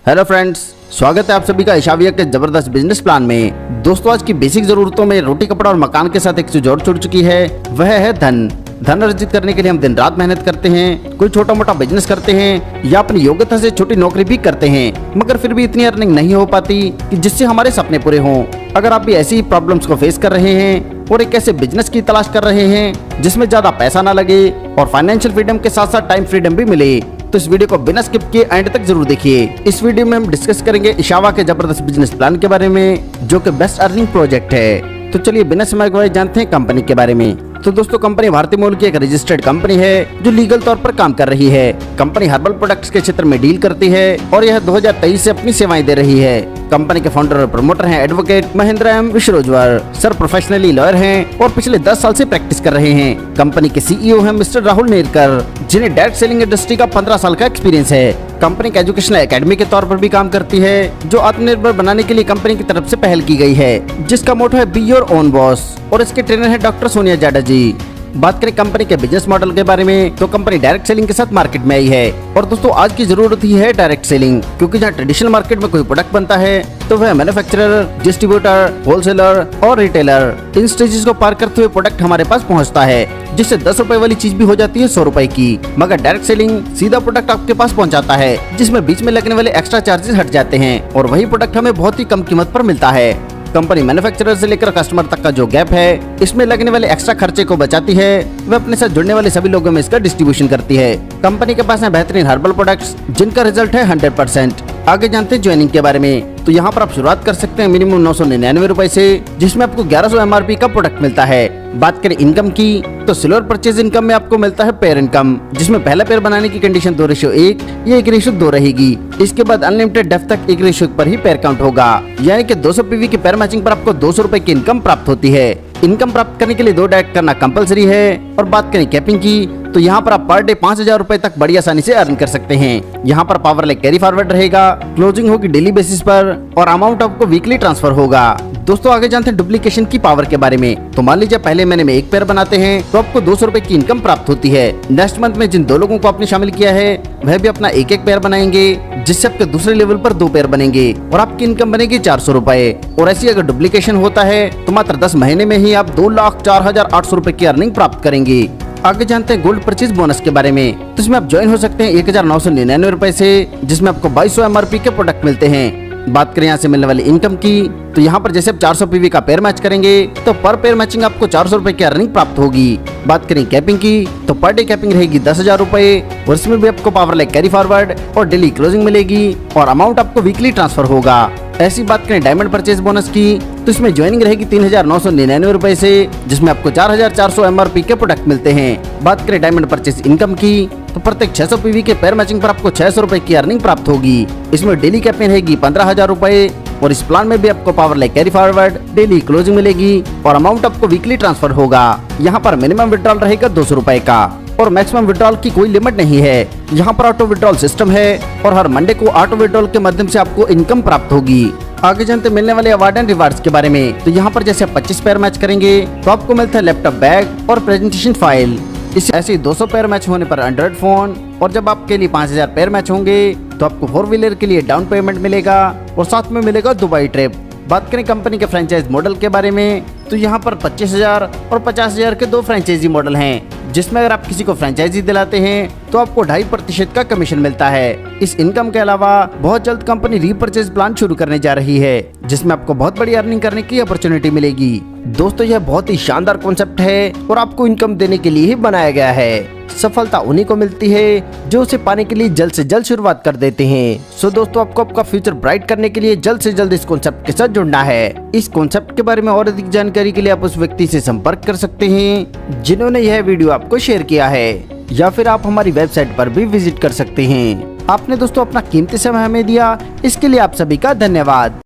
Hello friends, स्वागत है आप सभी का ईशाविया के जबरदस्त बिजनेस प्लान में। दोस्तों, आज की बेसिक जरूरतों में रोटी कपड़ा और मकान के साथ एक चीज और जुड़ चुकी है, वह है धन। धन अर्जित करने के लिए हम दिन रात मेहनत करते हैं, कोई छोटा मोटा बिजनेस करते हैं या अपनी योग्यता से छोटी नौकरी भी करते हैं, मगर फिर भी इतनी अर्निंग नहीं हो पाती कि जिससे हमारे सपने पूरे हों। अगर आप भी ऐसी ही प्रॉब्लम्स को फेस कर रहे हैं और एक ऐसे बिजनेस की तलाश कर रहे हैं जिसमें ज्यादा पैसा ना लगे और फाइनेंशियल फ्रीडम के साथ साथ टाइम फ्रीडम भी मिले, तो इस वीडियो को बिना स्किप किए एंड तक जरूर देखिए। इस वीडियो में हम डिस्कस करेंगे ईशावा के जबरदस्त बिजनेस प्लान के बारे में, जो कि बेस्ट अर्निंग प्रोजेक्ट है। तो चलिए बिना समय गवाए जानते हैं कंपनी के बारे में। तो दोस्तों, कंपनी भारतीय मूल की एक रजिस्टर्ड कंपनी है जो लीगल तौर पर काम कर रही है। कंपनी हर्बल प्रोडक्ट्स के क्षेत्र में डील करती है और यह 2023 से अपनी सेवाएं दे रही है। कंपनी के फाउंडर और प्रमोटर हैं advocate Mahendra M Vishwarojwar. Sir professionally lawyer हैं और पिछले 10 साल से प्रैक्टिस कर रहे हैं। कंपनी के सीईओ हैं मिस्टर राहुल नेरकर, जिन्हें डायरेक्ट सेलिंग इंडस्ट्री का 15 साल का एक्सपीरियंस है। कंपनी का एजुकेशनल एकेडमी के तौर पर भी काम करती है, जो आत्मनिर्भर बनाने के लिए कंपनी की तरफ से पहल की गई है, जिसका मोटो है बी योर ओन बॉस। और इसके ट्रेनर है डॉक्टर सोनिया जाडा जी। बात करें कंपनी के बिजनेस मॉडल के बारे में, तो कंपनी डायरेक्ट सेलिंग के साथ मार्केट में आई है। और दोस्तों, आज की जरूरत ही है डायरेक्ट सेलिंग, क्योंकि जहाँ ट्रेडिशनल मार्केट में कोई प्रोडक्ट बनता है तो वह मैन्युफैक्चरर, डिस्ट्रीब्यूटर, होलसेलर और रिटेलर, इन स्टेजेस को पार करते हुए प्रोडक्ट हमारे पास पहुँचता है, जिससे 10 रुपए वाली चीज भी हो जाती है 100 रुपए की। मगर डायरेक्ट सेलिंग सीधा प्रोडक्ट आपके पास पहुँचाता है, जिसमें बीच में लगने वाले एक्स्ट्रा चार्जेस हट जाते हैं और वही प्रोडक्ट हमें बहुत ही कम कीमत पर मिलता है। कंपनी मैन्युफैक्चरर से लेकर कस्टमर तक का जो गैप है, इसमें लगने वाले एक्स्ट्रा खर्चे को बचाती है। वह अपने साथ जुड़ने वाले सभी लोगों में इसका डिस्ट्रीब्यूशन करती है। कंपनी के पास है बेहतरीन हर्बल प्रोडक्ट्स, जिनका रिजल्ट है 100%। आगे जानते हैं ज्वाइनिंग के बारे में। तो यहाँ पर आप शुरुआत कर सकते हैं मिनिमम 999 रुपए से, जिसमें आपको 1100 MRP का प्रोडक्ट मिलता है। बात करें इनकम की, तो सिल्वर परचेज इनकम में आपको मिलता है पेयर इनकम, जिसमें पहला पेयर बनाने की कंडीशन 2:1 या 1:2 रहेगी। इसके बाद अनलिमिटेड डेप्थ तक 1:1 पर ही पेयर काउंट होगा, यानी कि 200 PV की पेयर मैचिंग पर आपको 200 रुपए की इनकम प्राप्त होती है। इनकम प्राप्त करने के लिए 2 डायरेक्ट करना कंपलसरी है। और बात करें कैपिंग की, तो यहाँ पर आप पर डे 5000 रुपए तक बड़ी आसानी से अर्न कर सकते हैं। यहाँ पर पावर लाइक कैरी फॉरवर्ड रहेगा, क्लोजिंग होगी डेली बेसिस पर और अमाउंट आपको वीकली ट्रांसफर होगा। दोस्तों, आगे जानते हैं डुप्लीकेशन की पावर के बारे में। तो मान लीजिए पहले महीने में 1 पेयर बनाते हैं तो आपको 200 रुपए की इनकम प्राप्त होती है। नेक्स्ट मंथ में जिन 2 लोगों को आपने शामिल किया है वह भी अपना 1-1 पेयर बनाएंगे, जिससे आपके दूसरे लेवल पर 2 पेयर बनेंगे और आपकी इनकम बनेगी 400 रुपए। और ऐसी अगर डुप्लीकेशन होता है तो मात्र 10 महीने में ही आप 2,04,800 रुपए की अर्निंग प्राप्त करेंगे। आगे जानते हैं गोल्ड परचेज बोनस के बारे में। तो इसमें आप ज्वाइन हो सकते हैं 1999 रुपए से, जिसमें आपको 2200 MRP के प्रोडक्ट मिलते हैं। बात करें यहाँ से मिलने वाली इनकम की, तो यहाँ पर जैसे आप 400 PV का पेयर मैच करेंगे तो पर पेयर मैचिंग आपको 400 रुपए की अर्निंग प्राप्त होगी। बात करें कैपिंग की, तो पर डे कैपिंग रहेगी 10,000 रुपए और इसमें भी आपको पावर लाइक कैरी फॉरवर्ड और डेली क्लोजिंग मिलेगी और अमाउंट आपको वीकली ट्रांसफर होगा। ऐसी बात करें डायमंड परचेज बोनस की, तो इसमें ज्वाइनिंग रहेगी 3,999 रुपए से, जिसमें आपको 4,400 MRP के प्रोडक्ट मिलते हैं। बात करें डायमंड परचेज इनकम की, तो प्रत्येक 600 PV के पेयर मैचिंग पर आपको 600 रुपए की अर्निंग प्राप्त होगी। इसमें डेली कैपिंग रहेगी 15,000 रुपए और इस प्लान में भी आपको power like carry forward, daily closing मिलेगी और अमाउंट आपको वीकली ट्रांसफर होगा। यहाँ पर मिनिमम विड्रॉल रहेगा 200 रुपए का और मैक्सिमम विड्रॉल की कोई लिमिट नहीं है। यहाँ पर ऑटो विड्रॉल सिस्टम है और हर मंडे को ऑटो विड्रॉल के माध्यम से आपको इनकम प्राप्त होगी। आगे जानते मिलने वाले अवार्ड एंड रिवार्ड्स के बारे में। तो यहाँ पर जैसे आप 25 पेयर मैच करेंगे तो आपको मिलता है लैपटॉप बैग और प्रेजेंटेशन फाइल। इस ऐसे 200 पेयर मैच होने पर एंड्रॉइड फोन और जब आपके लिए 5000 पेयर मैच होंगे तो आपको 4 व्हीलर के लिए डाउन पेमेंट मिलेगा और साथ में मिलेगा दुबई ट्रिप। बात करें कंपनी के फ्रेंचाइज मॉडल के बारे में, तो यहाँ पर 25,000 और 50,000 के 2 फ्रेंचाइजी मॉडल हैं, जिसमें अगर आप किसी को फ्रेंचाइजी दिलाते हैं तो आपको 2.5% का कमीशन मिलता है। इस इनकम के अलावा बहुत जल्द कंपनी रीपरचेज प्लान शुरू करने जा रही है, जिसमें आपको बहुत बड़ी अर्निंग करने की अपॉर्चुनिटी मिलेगी। दोस्तों, यह बहुत ही शानदार कॉन्सेप्ट है और आपको इनकम देने के लिए ही बनाया गया है। सफलता उन्हीं को मिलती है जो उसे पाने के लिए जल्द से जल्द शुरुआत कर देते हैं। सो दोस्तों, आपको आपका फ्यूचर ब्राइट करने के लिए जल्द से जल्द इस कॉन्सेप्ट के साथ जुड़ना है। इस कॉन्सेप्ट के बारे में और अधिक जानकारी के लिए आप उस व्यक्ति से संपर्क कर सकते हैं जिन्होंने यह वीडियो आपको शेयर किया है, या फिर आप हमारी वेबसाइट पर भी विजिट कर सकते हैं। आपने दोस्तों अपना कीमती समय हमें दिया, इसके लिए आप सभी का धन्यवाद।